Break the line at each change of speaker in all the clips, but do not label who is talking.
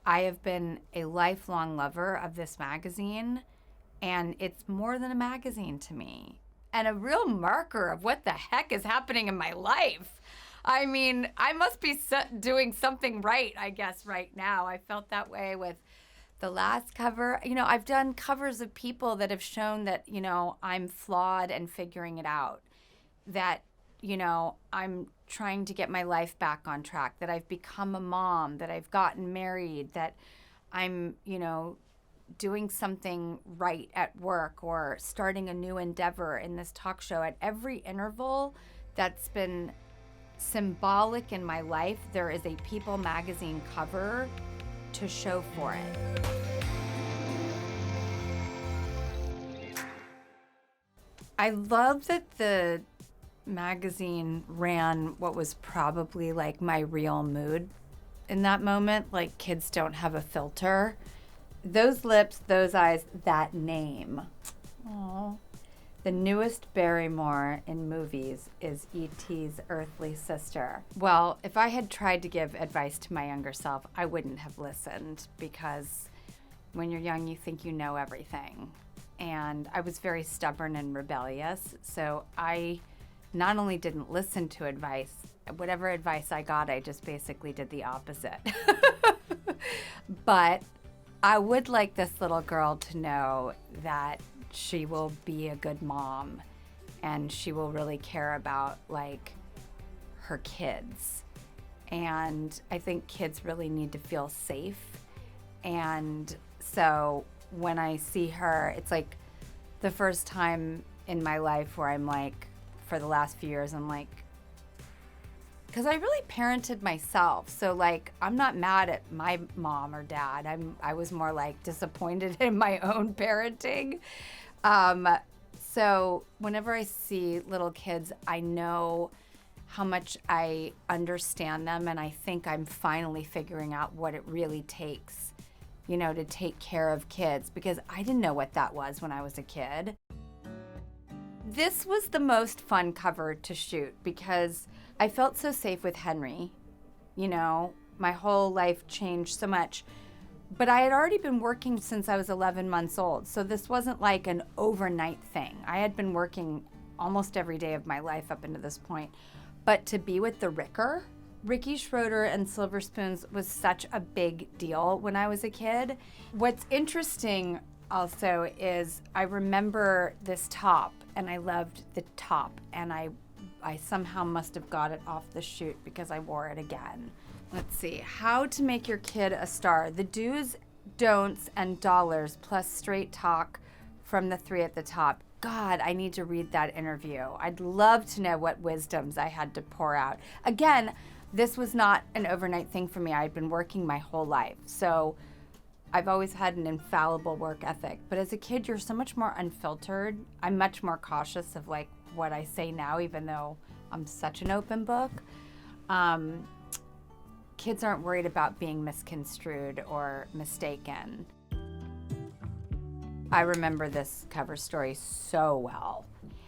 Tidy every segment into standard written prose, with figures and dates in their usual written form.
I have been a lifelong lover of this magazine, and it's more than a magazine to me and a real marker of what the heck is happening in my life. I mean, I must be doing something right, I guess, right now. I felt that way with the last cover. I've done covers of people that have shown that, I'm flawed and figuring it out, that, I'm trying to get my life back on track, that I've become a mom, that I've gotten married, that I'm, doing something right at work or starting a new endeavor in this talk show. At every interval that's been symbolic in my life, there is a People magazine cover to show for it. I love that the magazine ran what was probably like my real mood in that moment. Like, kids don't have a filter. Those lips, those eyes, that name. Aww. The newest Barrymore in movies is E.T.'s earthly sister. Well, if I had tried to give advice to my younger self, I wouldn't have listened, because when you're young, you think you know everything. And I was very stubborn and rebellious, so I not only didn't listen to advice, whatever advice I got, I just basically did the opposite. But I would like this little girl to know that she will be a good mom, and she will really care about, like, her kids. And I think kids really need to feel safe. And so when I see her, it's like the first time in my life where I'm like, for the last few years, I'm like, because I really parented myself. So, like, I'm not mad at my mom or dad. I was more like disappointed in my own parenting. So whenever I see little kids, I know how much I understand them, and I think I'm finally figuring out what it really takes, to take care of kids, because I didn't know what that was when I was a kid. This was the most fun cover to shoot because I felt so safe with Henry. My whole life changed so much. But I had already been working since I was 11 months old, so this wasn't like an overnight thing. I had been working almost every day of my life up until this point. But to be with the Ricky Schroeder and Silver Spoons was such a big deal when I was a kid. What's interesting also is I remember this top, and I loved the top, and I somehow must have got it off the shoot because I wore it again. Let's see. How to make your kid a star. The do's, don'ts, and dollars, plus straight talk from the three at the top. God, I need to read that interview. I'd love to know what wisdoms I had to pour out. Again, this was not an overnight thing for me. I'd been working my whole life. So I've always had an infallible work ethic. But as a kid, you're so much more unfiltered. I'm much more cautious of, like, what I say now, even though I'm such an open book. Kids aren't worried about being misconstrued or mistaken. I remember this cover story so well,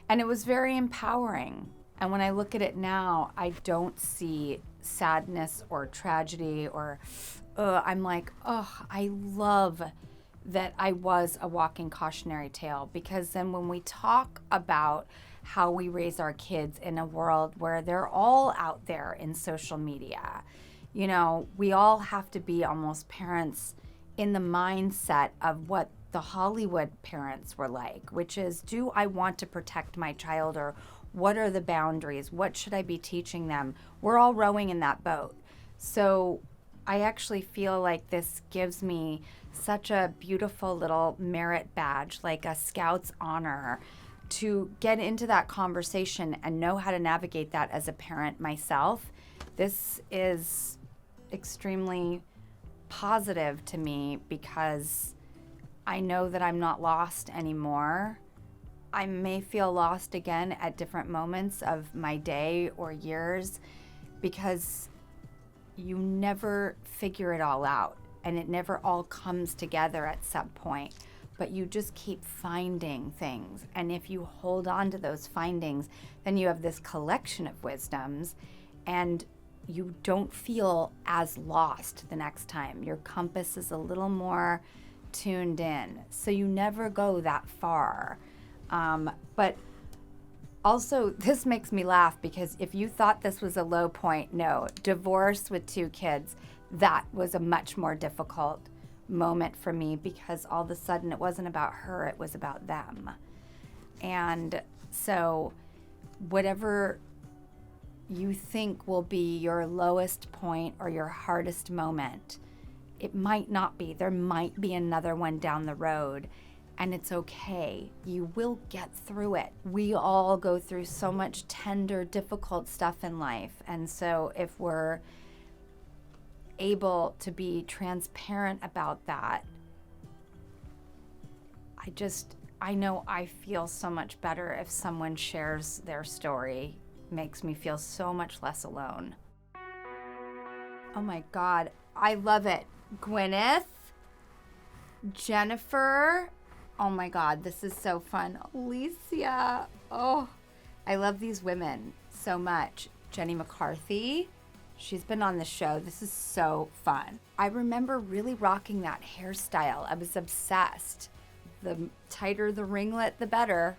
and it was very empowering. And when I look at it now, I don't see sadness or tragedy or, I'm like, I love that I was a walking cautionary tale, because then when we talk about how we raise our kids in a world where they're all out there in social media, we all have to be almost parents in the mindset of what the Hollywood parents were like, which is, do I want to protect my child, or what are the boundaries? What should I be teaching them? We're all rowing in that boat. So I actually feel like this gives me such a beautiful little merit badge, like a Scout's honor, to get into that conversation and know how to navigate that as a parent myself. This is extremely positive to me because I know that I'm not lost anymore. I may feel lost again at different moments of my day or years, because you never figure it all out and it never all comes together at some point, but you just keep finding things. And if you hold on to those findings, then you have this collection of wisdoms, and you don't feel as lost the next time. Your compass is a little more tuned in, so you never go that far. But also, this makes me laugh because if you thought this was a low point, no, divorce with 2 kids, that was a much more difficult moment for me because all of a sudden it wasn't about her, it was about them. And so whatever you think will be your lowest point or your hardest moment, it might not be. There might be another one down the road, and it's okay. You will get through it. We all go through so much tender, difficult stuff in life. And so if we're able to be transparent about that, I know I feel so much better if someone shares their story. Makes me feel so much less alone. Oh my God, I love it. Gwyneth, Jennifer, oh my God, this is so fun. Alicia, oh, I love these women so much. Jenny McCarthy, she's been on the show. This is so fun. I remember really rocking that hairstyle. I was obsessed. The tighter the ringlet, the better.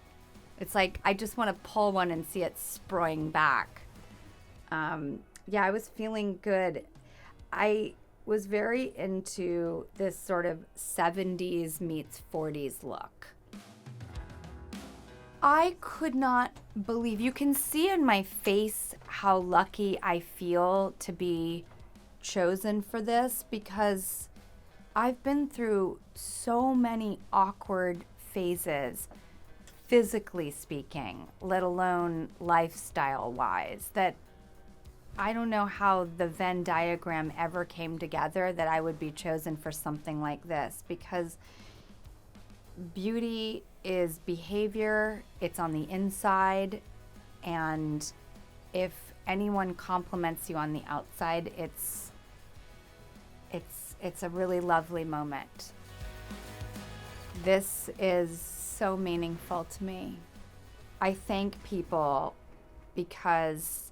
It's like I just want to pull one and see it sproing back. Yeah, I was feeling good. I was very into this sort of 70s meets 40s look. I could not believe, you can see in my face how lucky I feel to be chosen for this because I've been through so many awkward phases, physically speaking, let alone lifestyle-wise, that I don't know how the Venn diagram ever came together that I would be chosen for something like this, because beauty is behavior, it's on the inside, and if anyone compliments you on the outside, it's a really lovely moment. This is so meaningful to me. I thank people because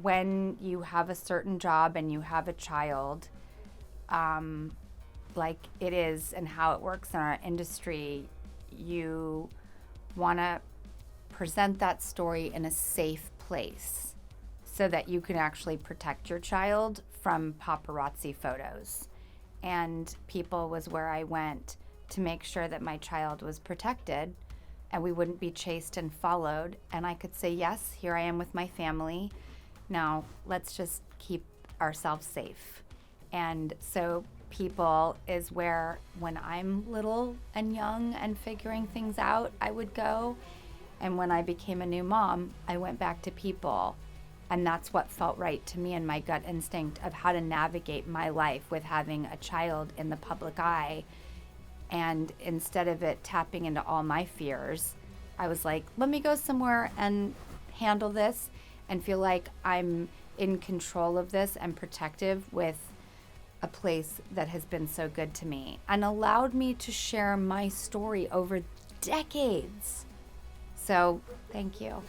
when you have a certain job and you have a child, like it is and how it works in our industry, you want to present that story in a safe place so that you can actually protect your child from paparazzi photos. And People was where I went to make sure that my child was protected and we wouldn't be chased and followed. And I could say, yes, here I am with my family. Now let's just keep ourselves safe. And so People is where, when I'm little and young and figuring things out, I would go. And when I became a new mom, I went back to People. And that's what felt right to me and my gut instinct of how to navigate my life with having a child in the public eye. And instead of it tapping into all my fears, I was like, let me go somewhere and handle this and feel like I'm in control of this and protective with a place that has been so good to me and allowed me to share my story over decades. So, thank you.